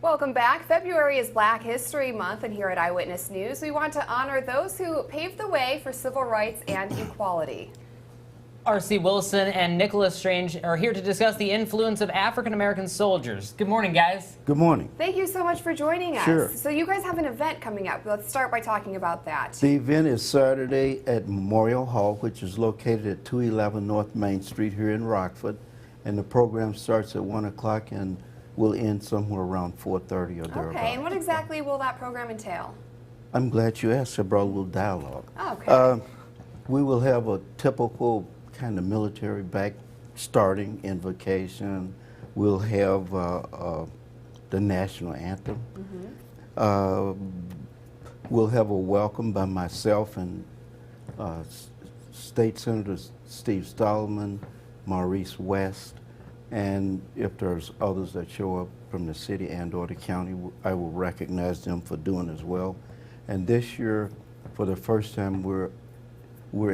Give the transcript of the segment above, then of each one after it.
Welcome back. February is Black History Month, and here at Eyewitness News, we want to honor those who paved the way for civil rights and equality. R.C. Wilson and Nicholas Strange are here to discuss the influence of African-American soldiers. Good morning, guys. Good morning. Thank you so much for joining us. Sure. So you guys have an event coming up. Let's start by talking about that. The event is Saturday at Memorial Hall, which is located at 211 North Main Street here in Rockford. And the program starts at 1 o'clock and will end somewhere around 4:30 or thereabouts. Okay, and what exactly will that program entail? I'm glad you asked. I brought a little dialogue. Okay. We will have a typical kind of military starting invocation. We'll have the national anthem. We'll have a welcome by myself and State Senators Steve Stallman, Maurice West, and if there's others that show up from the city and or the county, I will recognize them for doing as well. And this year, for the first time, we're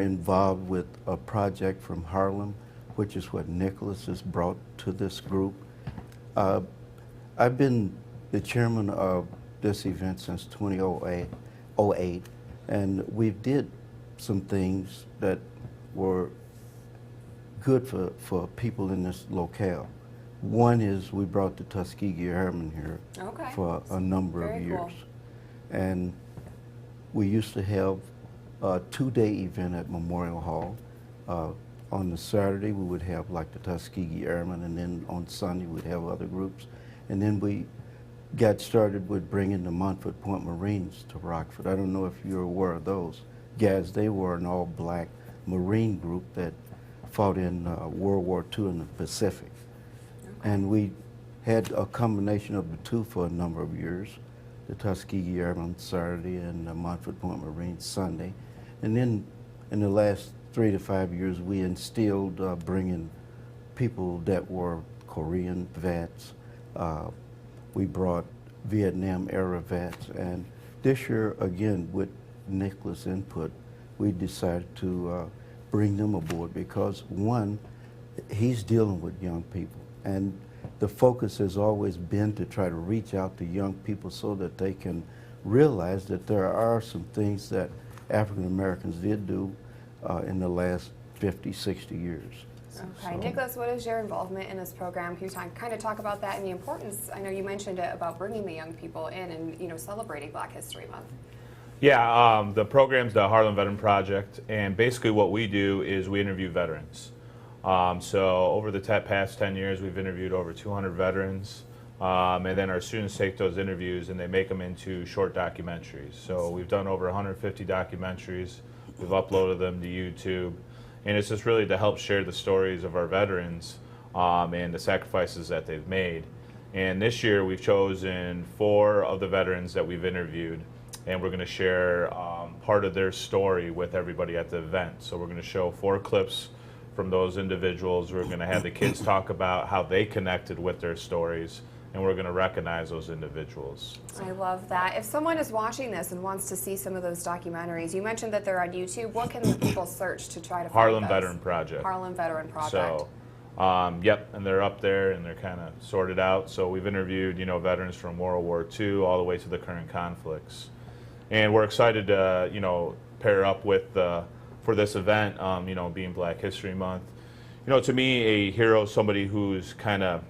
involved with a project from Harlem, which is what Nicholas has brought to this group. I've been the chairman of this event since 2008, and we did some things that were good for people in this locale. One is we brought the Tuskegee Airmen here for a number of years. Cool. And we used to have a two-day event at Memorial Hall. On the Saturday, we would have like the Tuskegee Airmen, and then on Sunday, we'd have other groups. And then we got started with bringing the Montford Point Marines to Rockford. I don't know if you're aware of those guys. They were an all-black Marine group that fought in World War II in the Pacific. And we had a combination of the two for a number of years, the Tuskegee Airmen Saturday and the Montford Point Marines Sunday. And then in the last 3 to 5 years, we instilled bringing people that were Korean vets. We brought Vietnam era vets. And this year, again, with Nicholas' input, we decided to bring them aboard because, one, he's dealing with young people. And the focus has always been to try to reach out to young people so that they can realize that there are some things that African Americans did do in the last 50, 60 years. Okay, Nicholas, what is your involvement in this program? Can you kind of talk about that and the importance? I know you mentioned it about bringing the young people in and celebrating Black History Month. Yeah, the program's the Harlem Veteran Project, and basically what we do is we interview veterans. So over the past 10 years, we've interviewed over 200 veterans, and then our students take those interviews and they make them into short documentaries. So we've done over 150 documentaries. We've uploaded them to YouTube, and it's just really to help share the stories of our veterans and the sacrifices that they've made. And this year we've chosen 4 of the veterans that we've interviewed, and we're going to share part of their story with everybody at the event. So we're going to show 4 clips from those individuals. We're going to have the kids talk about how they connected with their stories, and we're going to recognize those individuals. I love that. If someone is watching this and wants to see some of those documentaries, you mentioned that they're on YouTube. What can people search to try to find Harlem those? Veteran Project. Harlem Veteran Project. So, yep, and they're up there and they're kind of sorted out. So we've interviewed, veterans from World War II all the way to the current conflicts. And we're excited to, pair up with, for this event, being Black History Month. To me, a hero is somebody who's kind of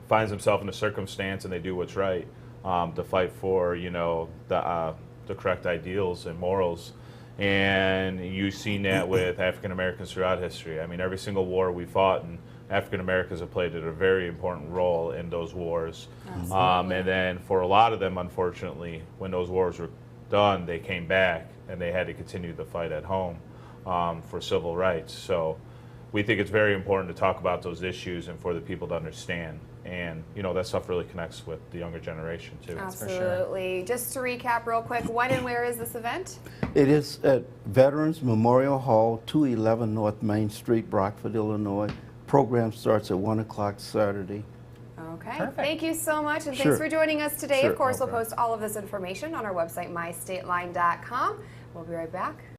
finds himself in a circumstance and they do what's right to fight for, the correct ideals and morals. And you've seen that with African Americans throughout history. I mean, every single war we fought, and African Americans have played a very important role in those wars. And then for a lot of them, unfortunately, when those wars were done, they came back and they had to continue the fight at home for civil rights. So we think it's very important to talk about those issues and for the people to understand. And, that stuff really connects with the younger generation, too. Absolutely. Just to recap real quick, when and where is this event? It is at Veterans Memorial Hall, 211 North Main Street, Rockford, Illinois. Program starts at 1 o'clock Saturday. Okay. Perfect. Thank you so much, and Sure. thanks for joining us today. Sure. Of course, No we'll post all of this information on our website, mystateline.com. We'll be right back.